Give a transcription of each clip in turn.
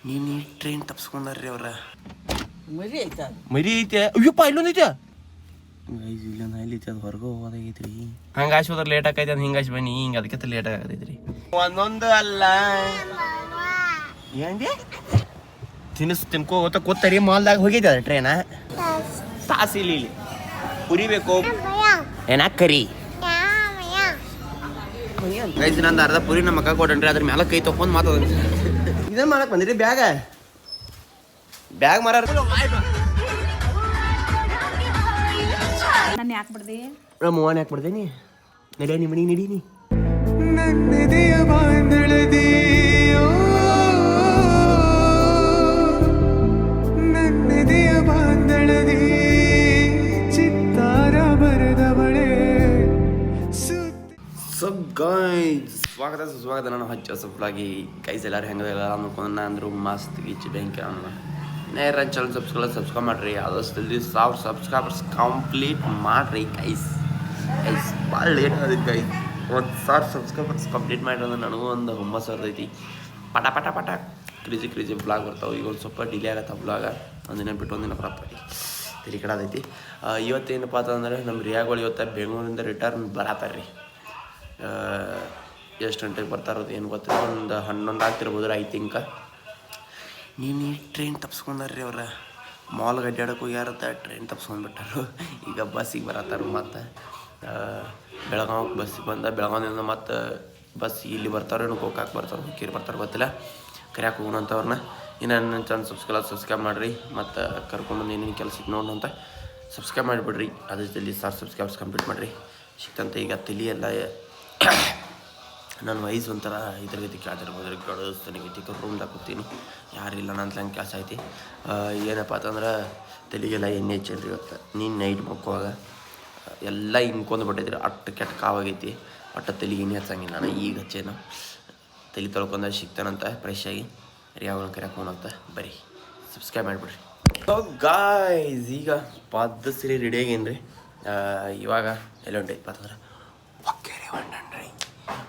ನೀನು ಟ್ರೈನ್ ತಪ್ಸ್ಕೊಂಡ್ರಿ ಅವ್ರ ಮರಿ ಐತೆ ಅಯ್ಯಪ್ಪ ಇಲ್ಲೊಂದೈತೆ ಇಲ್ಲೊಂದು ಐತಿ ಅದು ಹೊರಗೆ ಹೋಗೋದಾಗೈತ್ರಿ ಹಂಗೆ ಆಶ್ ಹೋದ್ರೆ ಲೇಟ್ ಆಕೈತೆ ಅದು ಹಿಂಗೆ ಆಶ್ ಬನ್ನಿ ಹಿಂಗೆ ಅದಕ್ಕೆ ಲೇಟ್ ಆಗತೈತ್ರಿ ಒಂದೊಂದು ಅಲ್ಲ ಏನ್ರಿ ತಿನ್ಕೋ ಹೋಗ್ತಾ ಕೂತರಿ ಮಾಲ್ದಾಗ ಹೋಗಿದ್ದೆ ಅದು ಟ್ರೈನ ತಾಸಿ ಇಲ್ಲಿ ಪುರಿಬೇಕು ಏನಾಕರಿ ಗೈಸ್ ನಂದು ಅರ್ಧ ಪುರಿ ನಮ್ಮ ಅಕ್ಕ ಕೊಟ್ಟನ್ರಿ ಅದ್ರ ಮ್ಯಾಲ ಕೈ ತಕೊಂಡ್ ಮಾತಾಡ ಇದೇನ್ ಮಾಡಕ್ ಬಂದಿರಿ ಬ್ಯಾಗ್ ಮಾರ ನಾನು ಯಾಕೆ ಬಿಡ್ದೆ ಮೂವನ್ ಯಾಕೆ ಬಿಡ್ದೇನಿ ನಡಿಯ ನಿಮ್ಮ ಮನೆಗೆ ನಡೀನಿ ನನ್ನೆದೆಯ ಬಾಂಧಳದಿ ನನ್ನೆದೆಯ ಬಾಂಧಳದಿ ಚಿತ್ತಾರ ಬರೆದವಳೆ ಸಬ್ ಗೈಸ್ ಸ್ವಾಗತ ನಾನು ಹಚ್ಚ ಸಫಲಾಗಿ ಗೈಸ್ ಎಲ್ಲರೂ ಹೆಂಗೆ ಎಲ್ಲ ಅನ್ಕೊಂಡು ಅಂದರು ಮಸ್ತ್ ಗೀಚಿ ಬ್ಯಾಂಕ್ ನೇರ ಚಾನಲ್ ಸಬ್ಸ್ಕ್ರೈಬ್ ಮಾಡಿರಿ ಆದಷ್ಟು 1000 ಸಬ್ಸ್ಕ್ರೈಬರ್ಸ್ ಕಂಪ್ಲೀಟ್ ಮಾಡಿರಿ ಗೈಸ್ ಭಾಳ ಲೇಟ್ ಆದೈತಿ ಗೈಸ್ 1000 ಸಬ್ಸ್ಕ್ರೈಬರ್ಸ್ ಕಂಪ್ಲೀಟ್ ಮಾಡಿರೋದು ನನಗೂ ಒಂದು ಹುಮ್ಮಸ್ ಐತಿ ಪಟ ಕ್ರೇಜಿ ಬ್ಲಾಗ್ ಬರ್ತಾವೆ ಈಗ ಒಂದು ಸ್ವಲ್ಪ ಡಿಲೇ ಆಗತ್ತೆ ಬ್ಲಾಗ ಒಂದಿನ ಬಿಟ್ಟು ಒಂದಿನ ಬರತ್ತೈತಿ ತಲೆ ಕಡದೈತಿ ಇವತ್ತೇನಪ್ಪ ಅಂತಂದ್ರೆ ನಮ್ಮ ರಿಯಾಗಳು ಇವತ್ತು ಬೆಂಗಳೂರಿಂದ ರಿಟರ್ನ್ ಬರತ್ತಾರ್ರಿ ಎಷ್ಟು ಗಂಟೆಗೆ ಬರ್ತಾರೋದು ಏನು ಗೊತ್ತಿಲ್ಲ ಒಂದು 11 ಆಗ್ತಿರ್ಬೋದು ಐ ಥಿಂಕ ನೀನು ಟ್ರೈನ್ ತಪ್ಸ್ಕೊಂಡ್ರಿ ಅವ್ರ ಮಾಲ್ ಅಡ್ಡಾಡಕ್ಕೆ ಹೋಗ್ಯಾರತ್ತ ಟ್ರೈನ್ ತಪ್ಸ್ಕೊಂಡ್ಬಿಟ್ಟಾರು ಈಗ ಬಸ್ಸಿಗೆ ಬರತ್ತಾರ ಮತ್ತು ಬೆಳಗಾವಿಗೆ ಬಸ್ಸಿಗೆ ಬೆಳಗಾವಿಯಿಂದ ಮತ್ತು ಬಸ್ ಇಲ್ಲಿ ಬರ್ತಾರೆ ಏನು ಗೋಕಾಕ್ ಬರ್ತಾರೆ ಹುಕ್ಕೇರಿ ಬರ್ತಾರೆ ಗೊತ್ತಿಲ್ಲ ಕರ್ಯಾಕೆ ಹೋಗೋಣಂತವ್ರನ್ನ ಇನ್ನು ನನ್ನ ಚಾನಲ್ ಸಬ್ಸ್ಕ್ರೈಬ್ ಮಾಡಿರಿ ಮತ್ತು ಕರ್ಕೊಂಡ್ಬಂದು ಏನೇನು ಕೆಲಸಕ್ಕೆ ನೋಡೋಣ ಸಬ್ಸ್ಕ್ರೈಬ್ ಮಾಡಿಬಿಡ್ರಿ ಅದೇ ಜಲ್ದಿ 1000 ಸಬ್ಸ್ಕ್ರೈಬರ್ಸ್ ಕಂಪ್ಲೀಟ್ ಮಾಡಿರಿ ಸಿಕ್ತಂತೆ ಈಗ ತಲೆ ಎಲ್ಲ ನನ್ನ ವಯಸ್ಸು ಒಂಥರ ಇದ್ರ ಗತಿ ಕೇಳ್ತಿರ್ಬೋದು ಗಡಸ್ತನಿಗತಿ ರೂಮ್ದಾಗ ಕೂತೀನಿ ಯಾರಿಲ್ಲ ನನ್ನ ಹಂಗೆ ಕೆಲಸ ಐತಿ ಏನಪ್ಪ ಅಂತಂದ್ರೆ ತಲೆಗೆಲ್ಲ ಎಣ್ಣೆ ಹಚ್ಚಲ್ರಿ ಇವತ್ತು ನೀನು ನೈಟ್ ಮಕ್ಕುವಾಗ ಎಲ್ಲ ಹಿಂಕೊಂದು ಬಿಟ್ಟಿದ್ರಿ ಅಟ್ಟು ಕೆಟ್ಟ ಕಾವಾಗೈತಿ ಒಟ್ಟು ತಲೆಗೆ ಎಣ್ಣೆ ಹಚ್ಚಂಗಿಲ್ಲ ನಾನು ಈಗ ಹಚ್ಚೇನು ತಲೆ ತೊಳ್ಕೊಂಡ ಸಿಗ್ತಾನಂತ ಫ್ರೆಶ್ ಆಗಿ ಯಾವಾಗ ಕರೆಯಕ್ಕೆ ಹೋಗಂತ ಬರೀ ಸಬ್ಸ್ಕ್ರೈಬ್ ಮಾಡಿಬಿಡ್ರಿ ಗಾಯ್ಸ್ ಈಗ ಪಾದ ಸರಿ ರೆಡಿ ಆಗೇನ್ರಿ ಇವಾಗ ಎಲ್ಲ ಉಂಟೈತಿ ಅಂತಂದ್ರೆ ಒಕ್ಕೇರಿ ಹೊಂಡ್ರಿ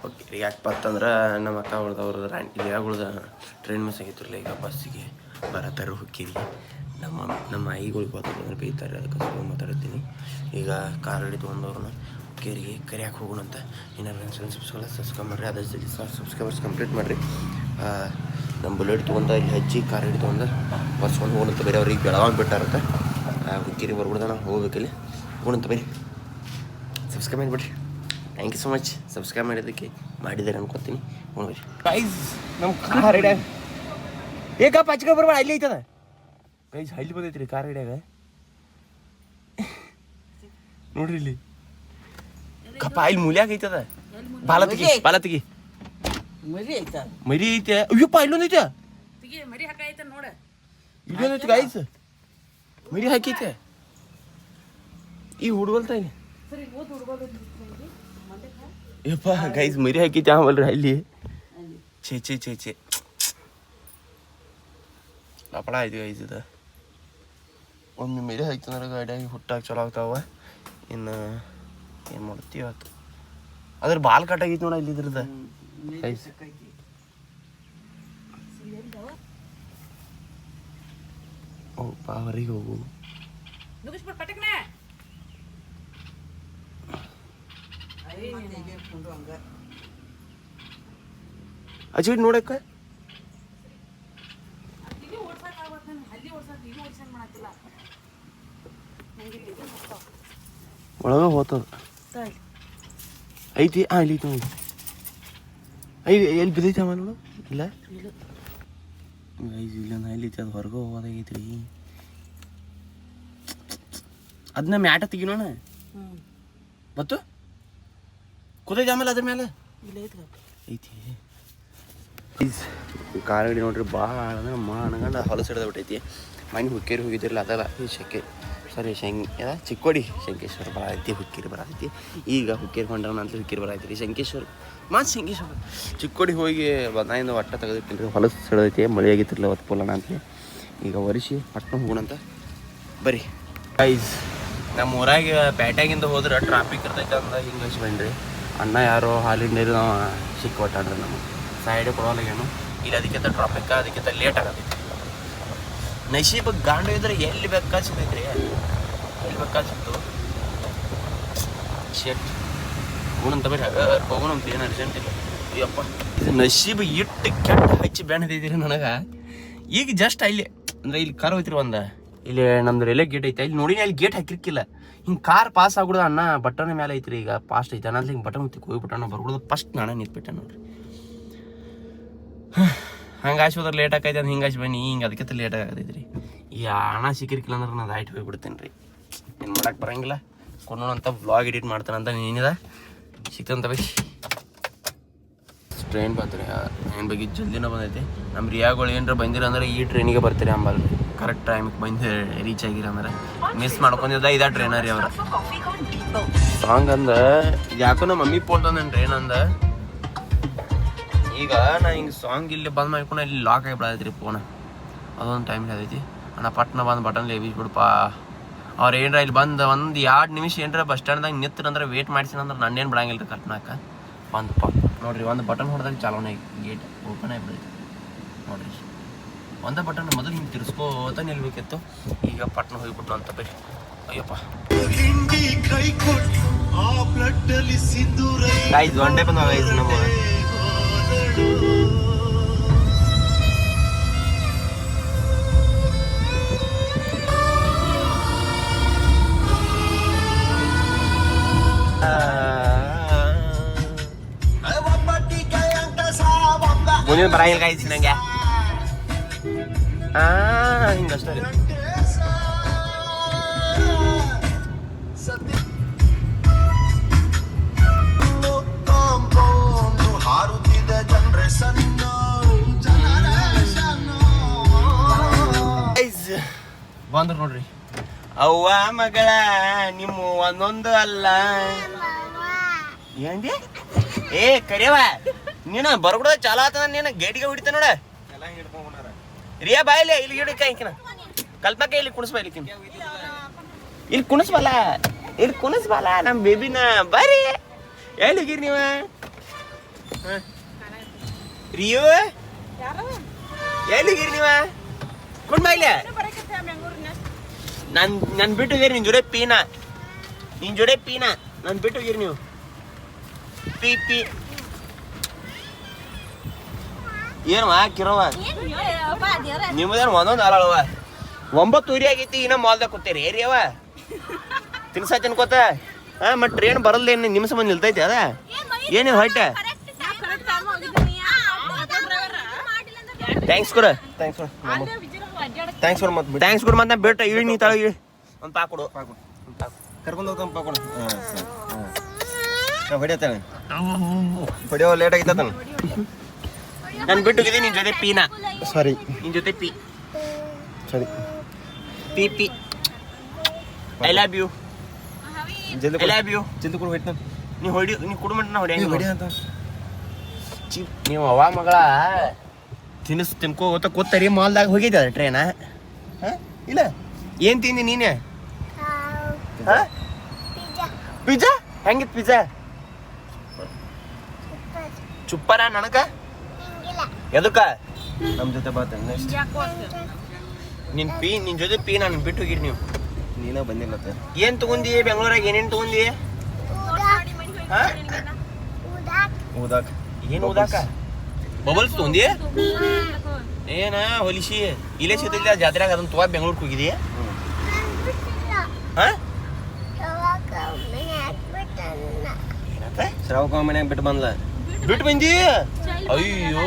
ಒಕ್ಕೇರಿ ಯಾಕೆ ಅಂತಂದ್ರೆ ನಮ್ಮ ಅಕ್ಕ ಉಳ್ದವ್ರದ್ದು ರಿಯಾಗಳ್ದ ಟ್ರೈನ್ ಮಿಸ್ ಆಗಿತ್ತಿರಲಿಲ್ಲ ಈಗ ಬಸ್ಸಿಗೆ ಬರತ್ತಾರ ಹುಕ್ಕೇರಿ ನಮ್ಮ ಐಗಳಿಗೆ ಹೋದ್ರೆ ಬೈತಾರೆ ಅದಕ್ಕೆ ಸ್ವಲ್ಪ ಮಾತಾಡ್ತೀನಿ ಈಗ ಕಾರ್ ಗಾಡಿ ತೊಗೊಂಡವ್ರನ್ನ ಹುಕ್ಕೇರಿಗೆ ಕರಿಯಾಕೆ ಹೋಗೋಣ ಅಂತ ಇನ್ನೂ ಸಬ್ಸ್ಕ್ರೈಬ್ ಮಾಡಿರಿ ಅದ್ರ ಜೊತೆ ಸಬ್ಸ್ಕ್ರೈಬರ್ಸ್ ಕಂಪ್ಲೀಟ್ ಮಾಡಿರಿ ನಮ್ಮ ಬುಲೆಟ್ ತೊಗೊಂಡ ಇಲ್ಲಿ ಹಚ್ಚಿ ಕಾರ್ ಗಾಡಿ ತೊಗೊಂಡು ಬರ್ಸ್ಕೊಂಡು ಹೋಗೋಣಂತ ಬೇರೆ ಅವ್ರಿಗೆ ಬೆಳಗಾವಿ ಬಿಟ್ಟಾರತ್ತೆ ಹುಕ್ಕೇರಿ ಬರ್ಬಿಡ್ದ ನಾವು ಹೋಗ್ಬೇಕಲ್ಲಿ ಹೋಗೋಣಂತ ಬರೀ ಸಬ್ಸ್ಕ್ರೈಬ್ ಮಾಡಿಬಿಡ್ರಿ thank you so much subscribe ಮಾಡಿದ್ದಕ್ಕೆ ಮಾಡಿದ್ದಾರೆ ಅನ್ಕೋತೀನಿ ನೋಡ್ರಿ ಗೈಸ್ ನಮ್ಮ ಕಾರ್ ಹಿಡ್ಯಾಗ ಏಕಪ್ಪ ಹಚ್ಕೊ ಬರ್ಬೇಡ ಅಲ್ಲಿ ಐತದ ಗೈಸ್ ಹಳ್ಳಿ ಬಂದೈತ್ರಿ ಕಾರ್ ಹಿಡ್ಯಾಗ ನೋಡ್ರಿ ಇಲ್ಲಿ ಕಪ್ಪ ಇಲ್ಲಿ ಮೂಲ್ಯಾಗ ಐತದ ಬಾಲತಿಗಿ ಮರಿ ಐತೆ ಅಯ್ಯಪ್ಪ ಇಲ್ಲೊಂದೈತೆ ಇಲ್ಲೊಂದೈತೆ ಗೈಸ್ ಮರಿ ಹಾಕೈತೆ ಈ ಹುಡುಗಲ್ತಾ ಇಲ್ಲಿ ಯಪ್ಪ ಗೈಸ್ ಮರಿ ಹಾಕೈತಿ ಆಮಲ್ರಿ ಅಲ್ಲಿ ಛೇ ಲಪಡ ಆಯ್ತು ಗೈಸ್ ಇದು ಒಮ್ಮೆ ಮರಿ ಹಾಕ್ತಂದ್ರೆ ಗಾಡಿಯಾಗಿ ಹುಟ್ಟಾಗಿ ಚಲೋ ಆಗ್ತಾವ ಇನ್ನು ಏನು ಮಾಡ್ತೀವಿ ಆಯ್ತು ಅದ್ರ ಬಾಲ್ ಕಟ್ಟಾಗೈತಿ ನೋಡ ಇಲ್ಲಿ ಇದ್ರದ ಗೈಸ್ ಓ ಹೊರಗೆ ಹೋಗು ಅಜ್ಜಿ ನೋಡಕ್ಕ ಒಳಗ ಹೋತದ ಐತಿ ಇಲ್ಲಿ ಐತಿ ಎಲ್ಲಿ ಬಿದ್ದೈತಿ ಅಮ್ಮ ನೋಡು ಇಲ್ಲ ಇಲ್ಲೊಂದು ಐತಿ ಅದು ಹೊರಗೆ ಹೋಗೋದಾಗೈತ್ರಿ ಅದನ್ನ ಮ್ಯಾಟ ತೆಗಿನೋಣ ಮತ್ತು ಕೂತೈತಿ ಆಮೇಲೆ ಅದ್ರ ಮೇಲೆ ಐತಿ ಕಾರ್ ಗಾಡಿ ನೋಡ್ರಿ ಭಾಳ ಅಂದ್ರೆ ಅನ್ಗಂಡು ಹೊಲಸು ಹಿಡ್ದು ಬಿಟ್ಟೈತಿ ಮನೆ ಹುಕ್ಕೇರಿ ಹೋಗಿದ್ದಿರಲ್ಲ ಅದಲ್ಲ ಚಿಕ್ಕೋಡಿ ಶಂಕೇಶ್ವರ ಬರೈತಿ ಹುಕ್ಕೇರಿ ಬರೈತಿ ಈಗ ಹುಕ್ಕೇರಿ ಹೊಂಡನ ಅಂತ ಹುಕ್ಕೇರಿ ಬರೈತಿ ರೀ ಶಂಕೇಶ್ವರ ಚಿಕ್ಕೋಡಿ ಹೋಗಿ ಬಂದಾಯಿಂದ ಒಟ್ಟ ತೆಗೆದಿಟ್ಟಿಲ್ರಿ ಹೊಲಸು ಹಿಡ್ದೈತಿ ಮಳೆ ಆಗಿತ್ತಿರಲ್ಲ ಅವತ್ತು ಪೋಲಣ ಅಂತ ಈಗ ಒರೆಸಿ ಪಟ್ನ ಹೋಗೋಣಂತ ಬರೀ ಗೈಸ್ ನಮ್ಮ ಊರಾಗ ಪೇಟೆಗಿಂದ ಹೋದ್ರೆ ಟ್ರಾಫಿಕ್ ಇರ್ತೈತೆ ಅಂತ ಹಿಂಗೆ ಬನ್ರಿ ಅಣ್ಣ ಯಾರೋ ಹಾಲಿನ ನೀರು ನಾವು ಸಿಕ್ಕೊಟ್ಟಾಡ್ರಿ ನಮ್ಮ ಸೈಡ್ ಕೊಡೋಲ್ಲ ಏನು ಇಲ್ಲಿ ಅದಕ್ಕಿಂತ ಟ್ರಾಫಿಕ್ ಅದಕ್ಕಿಂತ ಲೇಟ್ ಆಗತ್ತೈತಿ. ನಶೀಬ ಗಾಂಡು ಇದ್ರೆ ಎಲ್ಲಿ ಬೇಕಾ ಸಿಗ್ತೈತ್ರಿ, ಎಲ್ಲಿ ಬೇಕಾ ಸಿಕ್ತು. ಶೆಟ್ ಹೋಗೋಣಂತ ಬೇರೆ ಹೋಗೋಣಂತ ಏನು ಅರ್ಜೆಂಟ್ ಇಲ್ಲ. ಅಯ್ಯಪ್ಪ ಇದು ನಶೀಬ್ ಇಟ್ಟು ಕೆಟ್ಟ ಹಚ್ಚಿ ಬೆಣ್ಣದಿದ್ದೀರಿ ನನಗೆ. ಈಗ ಜಸ್ಟ್ ಅಲ್ಲಿ ಅಂದ್ರೆ ಇಲ್ಲಿ ಕಾರ್ ಹೋಯ್ತಿರಿ ಒಂದು, ಇಲ್ಲಿ ನಮ್ದು ರೈಲ್ವೆ ಗೇಟ್ ಐತೆ, ಇಲ್ಲಿ ನೋಡಿ ಅಲ್ಲಿ ಗೇಟ್ ಹಾಕಿರ್ಕಿಲ್ಲ. ಹಿಂಗೆ ಕಾರ್ ಪಾಸ್ ಆಗ್ಬಿಡ್ದು ಅಣ್ಣ, ಬಟನ್ ಮೇಲೆ ಐತ್ರಿ. ಈಗ ಪಾಸ್ಟ್ ಐತೆ ಅನ್ನೋದು ಹಿಂಗೆ ಬಟನ್ ತಿಕ್ ಹೋಗ್ಬಿಟ್ಟಣ್ಣ ಬರ್ಬಿಡೋದು. ಫಸ್ಟ್ ನಾನು ನಿಂತ್ಬಿಟ್ಟೆ ನೋಡ್ರಿ. ಹಂಗೆ ಆಶೋದ್ರೆ ಲೇಟ್ ಆಕೈತೆ ಅಂತ ಹಿಂಗೆ ಆಶ್ ಬನ್ನಿ, ಹಿಂಗೆ ಅದಕ್ಕಿಂತ ಲೇಟ್ ಆಗತೈತ್ರಿ. ಈ ಹಣ ಸಿಕ್ಕಿರ್ಕಿಲ್ಲ ಅಂದ್ರೆ ನಾನು ಆಯ್ತು ಹೋಗ್ಬಿಡ್ತೇನೆ ರೀ. ಏನು ಮಾಡಕ್ಕೆ ಬರೋಂಗಿಲ್ಲ. ಕೊಡೋಣಂತ ವ್ಲಾಗ್ ಎಡಿಟ್ ಮಾಡ್ತಾನಂತ ನೀನಿದ ಸಿಕ್ತಂತ ಬೈ. ಟ್ರೈನ್ ಬಂತ್ರಿ, ಟ್ರೈನ್ ಬಗ್ಗೆ ಜಲ್ದಿನ ಬಂದೈತಿ. ನಮ್ಮ ರಿಯಾಗಳು ಏನರ ಬಂದಿರ ಅಂದ್ರೆ ಈ ಟ್ರೈನಿಗೆ ಬರ್ತೀರಿ ಅಂಬಲ್. ಕರೆಕ್ಟ್ ಟೈಮಿಗೆ ಬಂದು ರೀಚ್ ಆಗಿರ ಅಂದ್ರೆ ಮಿಸ್ ಮಾಡ್ಕೊಂಡಿದ್ದ ಇದ ಟ್ರೈನರ್ ರೀ ಅವ್ರ. ಸಾಂಗ್ ಅಂದ ಯಾಕೋ ನಮ್ಮ ಮಮ್ಮಿ ಫೋನ್ ತಂದೇನು ಟ್ರೈನ್ ಅಂದ. ಈಗ ನಾ ಹಿಂಗೆ ಸಾಂಗ್ ಇಲ್ಲಿ ಬಂದ್ ಮಾಡ್ಕೊಂಡು ಇಲ್ಲಿ ಲಾಕ್ ಆಗಿಬಿಡೈತ್ರಿ ಫೋನ್. ಅದೊಂದು ಟೈಮ್ ಆಗೈತಿ. ಅಣ್ಣ ಪಟ್ನ ಬಂದು ಬಟನ್ ಲೇಬಿಸ್ಬಿಡ್ಪ. ಅವ್ರು ಏನರ ಇಲ್ಲಿ ಬಂದು ಒಂದು 2 ನಿಮಿಷ ಏನರ ಬಸ್ ಸ್ಟ್ಯಾಂಡ್ದಾಗ ನಿಂತ್ರಂದ್ರೆ ವೇಟ್ ಮಾಡಿಸಿನಂದ್ರೆ ನನ್ನೇನು ಬಿಡಂಗಿಲ್ಲ ರೀ ಕರ್ನಾಕ. ಬಂದಪ್ಪ ನೋಡ್ರಿ, ಒಂದು ಬಟನ್ ಹೊಡೆದಾಗ ಚಾಲೋನೇ ಗೇಟ್ ಓಪನ್ ಆಗಿಬಿಡೈತಿ ನೋಡ್ರಿ. ಒಂದೇ ಬಟನ್ ಮೊದಲು ಹಿಂಗೆ ತಿರ್ಸ್ಕೋತ ನಿಲ್ಬೇಕಿತ್ತು, ಈಗ ಪಟ್ನ ಹೋಗ್ಬಿಟ್ಟು ಅಂತ ಬೇರೆ. ಅಯ್ಯಪ್ಪ ಗಾಯ್ಸ್ ಒಂದೇ ಬಂದ ಗಾಯ್ಸ್ ನಮ್ಮ ಮುಂದಿನ ಬರಂಗಿಲ್ಲ ಗಾಯ್ಸ್ ನಂಗೆ. ಹಿಂಗಷ್ಟೇ ಬಂದ್ರು ನೋಡ್ರಿ. ಅವ್ವ ಮಗಳ ನಿಮ್ಮ ಒಂದೊಂದು ಅಲ್ಲ ಏನ್ರಿ ಏ ಕರಿಯವ ನೀನು ಬರ್ಬಿಡ ಚಾಲ ಆತದ. ನೀನು ಗೇಟಿಗೆ ಹೊಡಿತ ನೋಡ ರಿಯಾ ಬಾಯಿಲೆ ಇಲ್ಲಿ ಹಿಡಿಕ ಹಿಂಕಿನ ಕಲ್ಪಕ್ಕೆ ಇಲ್ಲಿ ಕುಣಿಸ್ಬಾ, ಇಲ್ಲಿ ಕುಣಿಸ್ಬಲ್ಲ, ಇಲ್ಲಿ ಕುಣಿಸ್ಬಲ್ಲ ನಮ್ಮ ಬೇಬಿನ. ಬರ್ರಿ ಎಲ್ಲಿ ಹೋಗಿರಿ ನೀವ ರಿಯೋ, ಎಲ್ಲಿ ಹೋಗಿರಿ ನೀವ ಕುಣ್ಬಾ ಇಲ್ಲ. ನನ್ ಬಿಟ್ಟು ಹೋಗಿರಿ ನಿನ್ ಜೋಡೆ ಪೀನಾ, ನಿನ್ ಜೋಡೆ ಪೀನಾ ನನ್ ಬಿಟ್ಟು ಹೋಗಿರಿ ನೀವು. ಪಿ ಪಿ ಏನವ ಕಿರವ ನಿಮ್ಮದೇನು ಒಂದೊಂದು ಅಲ್ಲವ. 9 ಊರಿ ಆಗೈತಿ ಇನ್ನ ಮಾಲ್ದಾಗ ಕೂತೀರಿ ಏರಿ ಅವ ತಿನ್ಸ ತಿನ್ಕೋತ. ಮತ್ ಟ್ರೈನ್ ಬರಲ್ದೇನು ನಿಮಿಷ ಬಂದು ನಿಲ್ತೈತಿ ಅದ ಏನೇನು ಹೊಟ್ಟೆ. ಥ್ಯಾಂಕ್ಸ್ ಕೊಡ, ಥ್ಯಾಂಕ್ಸ್ ಕೊಡ, ಥ್ಯಾಂಕ್ಸ್ ಕೊಡ, ಮತ್ತೆ ಥ್ಯಾಂಕ್ಸ್ ಕೊಡ. ಮತ್ತೆ ಬೇಟ ಇಳಿ ನೀ ತಳ ಇಳಿ ಒಂದು ಪಾಕ್ ಕೊಡು, ಕರ್ಕೊಂಡು ಹೋಗ್ತಾನೆ ಪಾಕ್ ಕೊಡು. ಹೊಡಿಯತ್ತಾನೆ ಹೊಡಿಯೋ ಲೇಟ್ ಆಗಿತ್ತ ನಾನು ಬಿಟ್ಟು ಹೋಗಿದ್ದೀನಿ ನಿನ್ ಜೊತೆ ಪೀನಾ. ಸಾರಿ ನಿನ್ ಜೊತೆ ಪಿ ಸರಿ ಪಿ ಪಿ. I love you, I love you. ಜಲ್ದಿ ಕೊಡು ಹೊಯ್ತು ನೀ ಹೊಡಿ, ನೀ ಕುಡುಮಂಟ ನಾ ಹೊಡಿಯಂಗ ಹೊಡಿ ಅಂತ ಚಿಪ್. ನೀವು ಅವ್ವ ಮಗಳ ತಿನ್ನಿಸ್ ತಿನ್ಕೋತ ಕೂತರಿ ಮಾಲ್ದಾಗ ಹೋಗಿದ್ದ ಟ್ರೈನ. ಇಲ್ಲ ಏನು ತಿಂದಿ ನೀನೆ? ಪಿಜ್ಜಾ ಹೆಂಗಿತ್ತು ಪಿಜ್ಜಾ? ಚುಪ್ಪರ ನನಗ ಎದಕ್ಕ ನಮ್ಮ ಜೊತೆ ಬಾತ ನಿನ್ ಪಿ ನಿನ್ ಜೊತೆ ಪಿ ನಾನು ಬಿಟ್ಟು ಹೋಗಿರಿ ನೀವು. ನೀನ ಬಂದಿಲ್ಲ ಏನ್ ತಗೊಂಡಿ ಬೆಂಗಳೂರಾಗ? ಏನೇನು ತಗೊಂಡಿ? ಊದಾಕ ಏನು ಊದಾಕ? ಬಬಲ್ಸ್ ತಗೊಂಡಿ ಏನ ಹೊಲಿಸಿ ಇಲ್ಲೇ ಸಿಗ್ತಿಲ್ಲ ಜಾತ್ರೆಯಾಗ ಅದನ್ನ ತಗೋ ಬೆಂಗಳೂರಿಗೆ ಹೋಗಿದಿ? ಶ್ರಾವಕ ಮನ್ಯಾಗ ಬಿಟ್ಟು ಬಂದ್ಲ, ಬಿಟ್ಟು ಬಂದಿ? ಅಯ್ಯೋ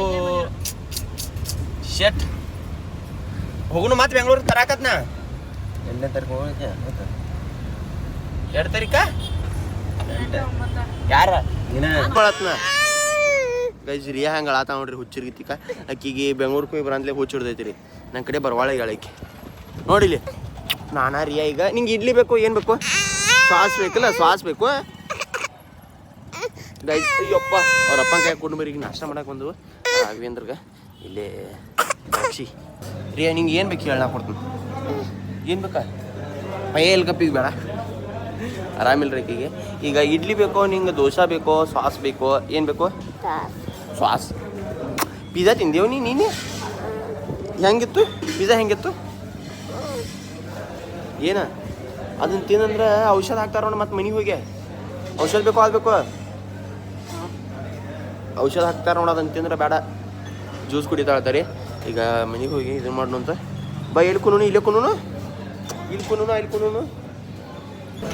ಶೆಟ್. ಹೋಗುನು ಮತ್ತೆ ಬೆಂಗಳೂರಿಗೆ ತರಾಕತ್ನ. ಎಲ್ಲೇ ತಾರೀಕು ಹೋಗಕ್ಕೆ? 2 ತಾರೀಕ ಯಾರ ನೀನ ಗೈಸ್ ರಿಯಾ ಹಂಗೆ ಆತ ನೋಡ್ರಿ ಹುಚ್ಚಿರ್ಗಿತಿಕ. ಅಕ್ಕಿಗೆ ಬೆಂಗಳೂರಿಗೆ ಹೋಗಿ ಬರಂದ್ಲೇ ಹುಚ್ಚು ಹಿಡ್ದೈತಿ. ನನ್ನ ಕಡೆ ಬರವಾಳೆ ಹೇಳಕ್ಕೆ ನೋಡಿಲಿ. ನಾನಾ ರಿಯಾ ಈಗ ನಿಂಗೆ ಇಡ್ಲಿ ಬೇಕು ಏನು ಬೇಕು? ಸಾಸ್ ಬೇಕಲ್ಲ, ಸಾಸ್ ಬೇಕು ಗೈಸ್. ಅಯ್ಯಪ್ಪ ಅವ್ರ ಅಪ್ಪನ ಕೈ ಕೊಂಡು ಬರೀ ನಾಷ್ಟ ಮಾಡಕ್ಕೆ ಬಂದು ರಾಘವೇಂದ್ರಗ ಇಲ್ಲೇ ಸಾಕ್ಷಿ. ರಿಯಾ ನಿಂಗೆ ಏನು ಬೇಕು ಹೇಳ ಕೊಡ್ತೀನಿ. ಏನು ಬೇಕಾ? ಎಲ್ಲಿ ಕಪ್ಪಿಗೆ ಬೇಡ, ಆರಾಮಿಲ್ಲ ರೀಕಿಗೆ. ಈಗ ಇಡ್ಲಿ ಬೇಕೋ ನಿಂಗೆ, ದೋಸೆ ಬೇಕೋ, ಸಾಸ್ ಬೇಕೋ, ಏನು ಬೇಕೋ? ಸಾಸ್ ಪಿಜ್ಜಾ ತಿಂದೇವು ನೀನೆ ಹೆಂಗಿತ್ತು ಪಿಜ್ಜಾ ಹೆಂಗಿತ್ತು ಏನ ಅದನ್ನ ತಿಂದಂದ್ರೆ ಔಷಧ ಹಾಕ್ತಾರ ನೋಡಿ ಮತ್ತೆ ಮನೆಗೆ ಹೋಗಿ ಔಷಧ ಬೇಕು ಆಗಬೇಕು ಔಷಧ ಹಾಕ್ತಾರ ನೋಡಿ ಅದನ್ನ ತಿಂದ್ರೆ ಬೇಡ ಜ್ಯೂಸ್ ಕುಡಿತಾಳ್ತಾರೆ ಈಗ ಮನೆಗೆ ಹೋಗಿ ಇದನ್ನು ಮಾಡೋಣ ಅಂತ ಬಾ ಎಲ್ಲಿ ಕುನೂನು ಇಲ್ಲೇ ಕುನೂನು ಇಲ್ಲಿ ಕುನೂನು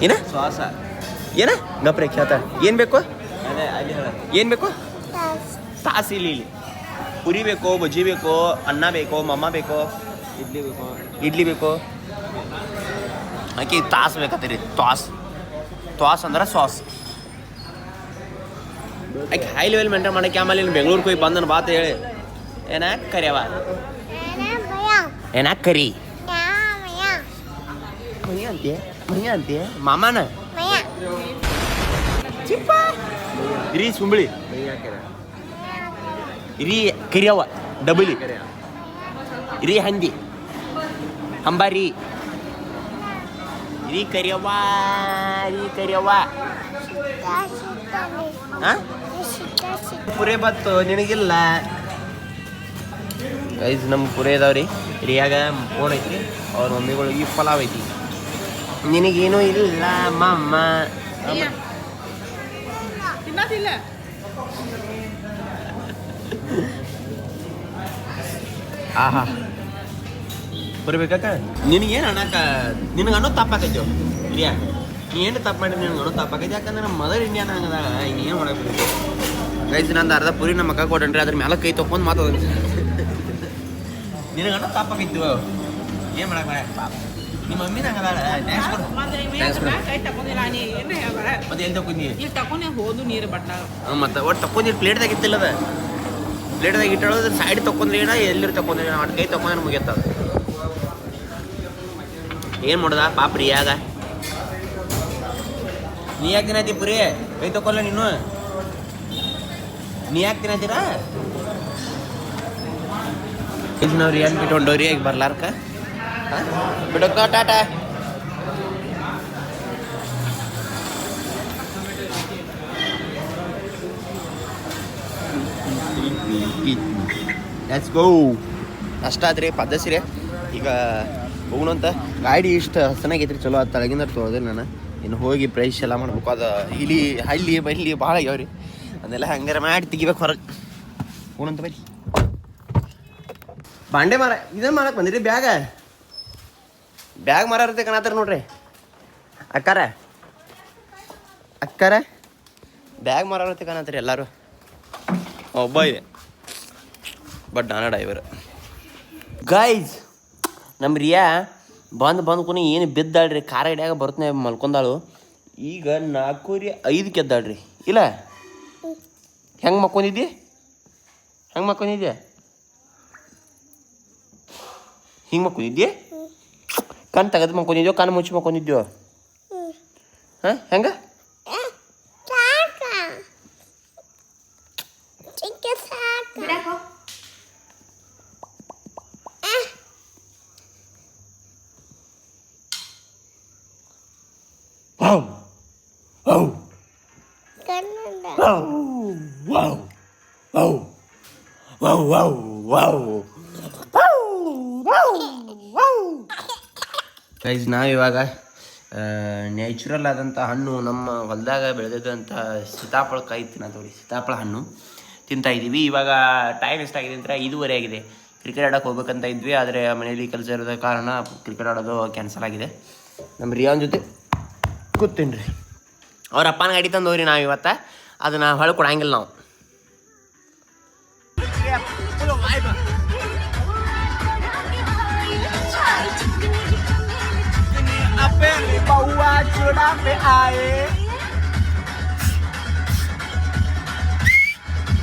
ಏನ ಶ್ವಾಸ ಏನ ಗಪ್ರೆ ಖ್ಯಾತ ಏನು ಬೇಕು ಅದೇ ಅಲ್ಲಿ ಏನು ಬೇಕು ತಾಸು ಇಲ್ಲಿ ಪುರಿ ಬೇಕು ಬಜ್ಜಿ ಬೇಕು ಅನ್ನ ಬೇಕು ಮಮ್ಮ ಬೇಕು ಇಡ್ಲಿ ಬೇಕು ಆಕೆ ತಾಸು ಬೇಕತ್ತೀರಿ ತ್ವಾಸ್ ಅಂದ್ರೆ ಸಾಸ್ ಆಕೆ ಹೈ ಲೆವೆಲ್ ಮೇಂಟೈನ್ ಮಾಡಕ್ಕೆ ಆಮೇಲೆ ಇಲ್ಲಿ ಬೆಂಗ್ಳೂರಿಗೆ ಹೋಗಿ ಬಂದನ ಬಾತ ಹೇಳಿ ಏನಾಕ ಕರಿಯವ ಏನಾಕ ಕರಿ ಮಯ್ಯ ಅಂತೆ ಮಾಮಾನ ಚಿಪ್ಪ ರೀ ಸುಂಬಳಿ ರೀ ಕರಿಯವ ಡಬಲಿ ರೀ ಹಂದಿ ಅಂಬಾರಿ ರೀ ಕರಿಯವ್ವ ಪುರೇ ಬತ್ತು ನಿನಗಿಲ್ಲ ಗೈಸ್ ನಮ್ಮ ಪುರೇ ಇದಾವ್ರಿ ರಿಯಾಗ ಫೋನ್ ಐತ್ರಿ ಅವ್ರ ಮಮ್ಮಿಗಳಿಗೆ ಪಲಾವ್ ಐತಿ ನಿನಗೇನೂ ಇಲ್ಲ ಮಮ್ಮ ಆಹಾ ಬರ್ಬೇಕಾಕ ನಿನಗೇನು ಅನ್ನಕ ನಿನಗೆ ಅನ್ನೋ ತಪ್ಪಾಕೈತಿ ರಿಯಾ ನೀ ಏನು ತಪ್ಪು ಮಾಡಿ ನಿನಗೆ ಅನ್ನೋ ತಪ್ಪಾಕೈತಿ ಯಾಕಂದ್ರೆ ನಮ್ಮ ಮದರ್ ಇಂಡಿಯನ್ ಆಗದಾಗ ಏನು ಮಾಡಬೇಕು ಗೈಸ್ ನಂದು ಅರ್ಧ ಪುರಿ ನಮ್ಮ ಅಕ್ಕ ಕೊಟ್ಟನ್ರಿ ಅದ್ರ ಮೇಲೆ ಕೈ ತೊಗೊಂಡು ಮಾತಾಡ ನಿನಗೆ ಅನ್ನೋ ತಪ್ಪಾಕೈತಿ ಏನು ಮಾಡಕ್ಕೆ ಪಾಪ ನಿಮ್ಮ ಮಮ್ಮಿ ನಂಗದಾಳ ಮತ್ತೆ ಎಲ್ಲಿ ತಗೊಂಡಿ ಹೋದು ನೀರು ಬಟ್ಟ ಮತ್ತೆ ಒಟ್ಟು ತಗೊಂಡಿರು ಪ್ಲೇಟ್ದಾಗ ಇತ್ತಿಲ್ಲದ ಪ್ಲೇಟ್ದಾಗ ಇಟ್ಟಳೋದ್ರ ಸೈಡ್ ತಗೊಂಡ್ರಿ ಏನ ಎಲ್ಲಿರು ತಗೊಂಡ್ರಿ ಅಟ್ ಕೈ ತಗೊಂಡ್ರೆ ಮುಗಿಯತ್ತದ ಏನು ಮಾಡೋದ ಪಾಪ ರಿಯಾಗ ನೀ ಯಾಕೆ ತಿನ್ನತಿ ಪುರಿ ಕೈ ತಗೊಲ್ಲ ನೀನು ನೀ ಯಾಕೆ ತಿನ್ನತ್ತೀರಾ ಇದು ನಾವು ರಿಯಾನ್ ಬಿಟ್ಕೊಂಡವ್ರಿ ಈಗ ಬರ್ಲಾರ್ಕ ಬಿಡೋಕ ಟಾಟಾ ಲೆಟ್ಸ್ ಗೋ ಅಷ್ಟ ಆದ್ರಿ ಪದ್ಧತಿ ಈಗ ಹೋಗೋಣಂತ ಗಾಡಿ ಇಷ್ಟು ಹಸನಾಗೈತ್ರಿ ಚಲೋ ಅದು ತಳಗಿಂದ ತೊಳೆದಿಲ್ಲ ನಾನು ಇನ್ನು ಹೋಗಿ ಪ್ರೈಸ್ ಎಲ್ಲ ಮಾಡ್ಬೇಕು ಅದು ಇಲ್ಲಿ ಹಳ್ಳಿ ಬಳ್ಳಿ ಭಾಳ ಆಗ್ಯಾವ್ರಿ ಅದೆಲ್ಲ ಹಂಗಾರೆ ಮಾಡಿ ತೆಗಿಬೇಕು ಹೊರಗೆ ಹೋಗೋಣಂತ ಬರೀ ಬಾಂಡೆ ಮಾರ ಇದನ್ನು ಮಾರಕ್ಕೆ ಬಂದಿರಿ ಬ್ಯಾಗ್ ಮಾರತ್ತೆ ಕಾಣತ್ತಾರ ನೋಡ್ರಿ ಅಕ್ಕಾರ ಬ್ಯಾಗ್ ಮಾರತ್ತೆ ಕಾಣತ್ತೀರಿ ಎಲ್ಲರೂ ಒಬ್ಬ ಇದೆ ಬಟ್ ನಾನ ಡೈವರ್ ಗೈಸ್ ನಮ್ಮ ರಿಯಾ ಬಂದು ಕೊನೆ ಏನು ಬಿದ್ದಾಳ್ರಿ ಕಾರ ಹಿಡಿಯಾಗ ಬರ್ತನೆ ಮಲ್ಕೊಂಡಾಳು ಈಗ 4:05 ಎದ್ದಾಳ್ರಿ ಇಲ್ಲ ಹೆಂಗೆ ಮಕ್ಕೊಂಡಿದ್ದಿ ಹಿಂಗೆ ಮಕ್ಕೊಂಡಿದ್ದಿ ಕಣ್ಣು ತೆಗೆದು ಮಕ್ಕೊಂಡಿದ್ಯೋ ಕಣ್ಣು ಮುಚ್ಚಿ ಮಕ್ಕೊಂಡಿದ್ಯೋ ಹಾಂ ಹೆಂಗೆ ಗೈಸ್ ನಾವಿವಾಗ ನ್ಯಾಚುರಲ್ ಆದಂಥ ಹಣ್ಣು ನಮ್ಮ ಹೊಲದಾಗ ಬೆಳೆದಿದ್ದಂಥ ಸೀತಾಫಳಕಾಯಿ ತಿನ್ನೋದು ಸೀತಾಫಳ ಹಣ್ಣು ತಿಂತಾ ಇದ್ದೀವಿ ಇವಾಗ ಟೈಮ್ ಎಷ್ಟಾಗಿದೆ ಅಂದರೆ 5:30 ಆಗಿದೆ ಕ್ರಿಕೆಟ್ ಆಡೋಕೆ ಹೋಗ್ಬೇಕಂತ ಇದ್ವಿ ಆದರೆ ಮನೇಲಿ ಕೆಲಸ ಇರೋದ ಕಾರಣ ಕ್ರಿಕೆಟ್ ಆಡೋದು ಕ್ಯಾನ್ಸಲ್ ಆಗಿದೆ ನಮ್ಮ ರಿಯಾನ್ ಜೊತೆ ಕೂತೀನಿ ರೀ ಅವ್ರ ಅಪ್ಪನ ಗಾಡಿ ತಂದು ಹೋಗ್ರಿ ನಾವು ಇವತ್ತು ಅದನ್ನು ಹೊಳೆ ಕೊಡಂಗಿಲ್ಲ ನಾವು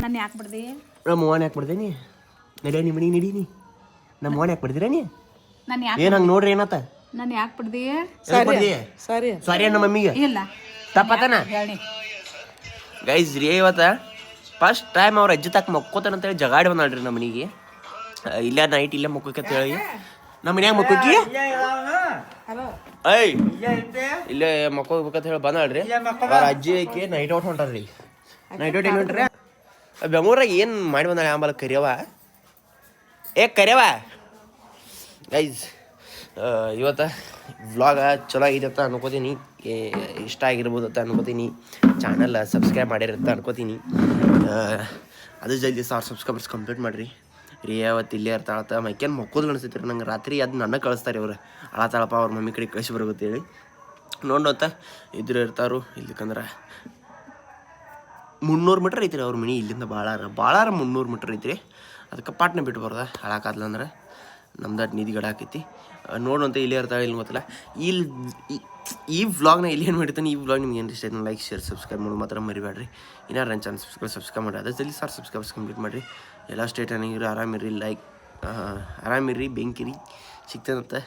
ನನ್ನ ಯಾಕೆ ಬಿಡ್ದಿ ನಮ್ಮ ಮೋಹನ್ ಯಾಕೆ ಬಿಡ್ದೇನಿ ನಡಿ ಮನಿ ನಡೀನಿ ನಮ್ಮ ಮೋಹನ್ ಯಾಕೆ ಬಿಡ್ದಿರ ನೀ ನಾನು ಯಾಕೆ ಏನು ಹಂಗೆ ನೋಡ್ರಿ ಏನತ್ತ ನಾನು ಯಾಕೆ ಬಿಡ್ದಿ ಸಾರಿ ನಮ್ಮ ಮಮ್ಮಿಗೆ ಇಲ್ಲ ತಪ್ಪತನ ಹೇಳಿ ಗೈಸ್ ರೀ ಇವತ್ತು ಫಸ್ಟ್ ಟೈಮ್ ಅವ್ರ ಅಜ್ಜಿ ತಕ್ಕ ಮಕ್ಕೋತಾನಂತೇಳಿ ಜಗಾಡಿ ಬಂದಾಳ್ರಿ ನಮ್ಮ ಮನೆಗೆ ಇಲ್ಲ ನೈಟ್ ಇಲ್ಲೇ ಮಕ್ಕೋಕಂತ ಹೇಳಿ ನಮ್ಮ ಮನ್ಯಾಗ ಮಕ್ಕೋಕಿ ಐ ಇಲ್ಲೇ ಮಕ್ಕೋಬೇಕಂತ ಹೇಳಿ ಬಂದಾಳ್ರಿ ಅವ್ರ ಅಜ್ಜಿ ಐಕಿ ನೈಟ್ ಔಟ್ ಹೊಂಟಾರ್ರಿ ನೈಟ್ ಔಟ್ ಏನು ಹೊಂಟ್ರಿ ಬೆಂಗಳೂರಾಗ ಏನು ಮಾಡಿ ಬಂದಾಳೆ ಆಂಬಲ ಕರಿಯವ ಕರಿಯವ ಗೈಸ್ ಇವತ್ತು ವ್ಲಾಗ ಚಲೋ ಆಗಿದೆ ಅಂತ ಅನ್ಕೋತೀನಿ ಇಷ್ಟ ಆಗಿರ್ಬೋದು ಅಂತ ಅನ್ಕೋತೀನಿ ಚಾನಲ್ ಸಬ್ಸ್ಕ್ರೈಬ್ ಮಾಡಿರುತ್ತೆ ಅನ್ಕೋತೀನಿ ಅದು ಜಲ್ದಿ 1000 ಸಬ್ಸ್ಕ್ರೈಬರ್ಸ್ ಕಂಪ್ಲೀಟ್ ಮಾಡಿರಿ ರಿಯಾವತ್ತು ಇಲ್ಲೇ ಇರ್ತಾಳತ್ತ ಮೈಕೇನು ಮಕ್ಕೋದು ಅನಿಸ್ತೈತಿ ನಂಗೆ ರಾತ್ರಿ ಅದು ನನ್ನ ಕಳಿಸ್ತಾರೆ ಇವ್ರು ಅಳತಾಳಪ್ಪ ಅವ್ರ ಮಮ್ಮಿ ಕಡೆ ಕಳಿಸಿ ಬರೋಗುತ್ತೇಳಿ ನೋಡೋತ್ತ ಇದ್ರು ಇರ್ತಾರು ಇಲ್ಲಿಕಂದ್ರೆ 300 ಮೀಟ್ರ್ ಐತ್ರಿ ಅವ್ರ ಮನೆ ಇಲ್ಲಿಂದ ಭಾಳ 300 ಮೀಟ್ರ್ ಐತ್ರಿ ಅದಕ್ಕೆ ಪಾಟ್ನ ಬಿಟ್ಟು ಬರೋದ ಹಾಳಾಕಾದ್ಲಂದ್ರೆ ನಮ್ದು ನಿಧಿಗಡ ಹಾಕೈತಿ ನೋಡುವಂತ ಇಲ್ಲೇ ಇರ್ತಾಳೆ ಇಲ್ಲಿ ಗೊತ್ತಿಲ್ಲ ಈ ವ್ಲಾಗ್ನ ಇಲ್ಲಿ ಏನು ಮಾಡಿರ್ತಾನೆ ಈ ವ್ಲಾಗ್ ನಿಮ್ಗೆ ಏನು ಇಷ್ಟ ಆಯ್ತು ಲೈಕ್ ಶೇರ್ ಸಬ್ಸ್ಕ್ರೈಬ್ ಮಾಡೋದು ಮಾತ್ರ ಮರಿಬೇಡ್ರಿ ಇನ್ನಾರು ನನ್ನ ಚಾನಲ್ ಸಬ್ಸ್ಕ್ರೈಬ್ ಮಾಡಿ ಅದೇ ಜಲ್ದಿ 1000 ಸಬ್ಸ್ಕ್ರೈಬರ್ಸ್ ಕಂಪ್ಲೀಟ್ ಮಾಡಿರಿ ಎಲ್ಲ ಸ್ಟೇಟ್ ಏನಾಗಿರಿ ಆರಾಮಿರ್ರಿ ಬೆಂಕಿರಿ ಸಿಗ್ತದಂತೆ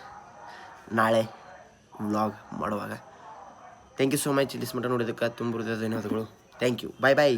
ನಾಳೆ ವ್ಲಾಗ್ ಮಾಡುವಾಗ ಥ್ಯಾಂಕ್ ಯು ಸೋ ಮಚ್ ಇಲ್ಲಿಸ್ ಮಟ್ಟ ನೋಡಿದ್ದಕ್ಕೆ ತುಂಬ ಧನ್ಯವಾದಗಳು ಥ್ಯಾಂಕ್ ಯು ಬಾಯ್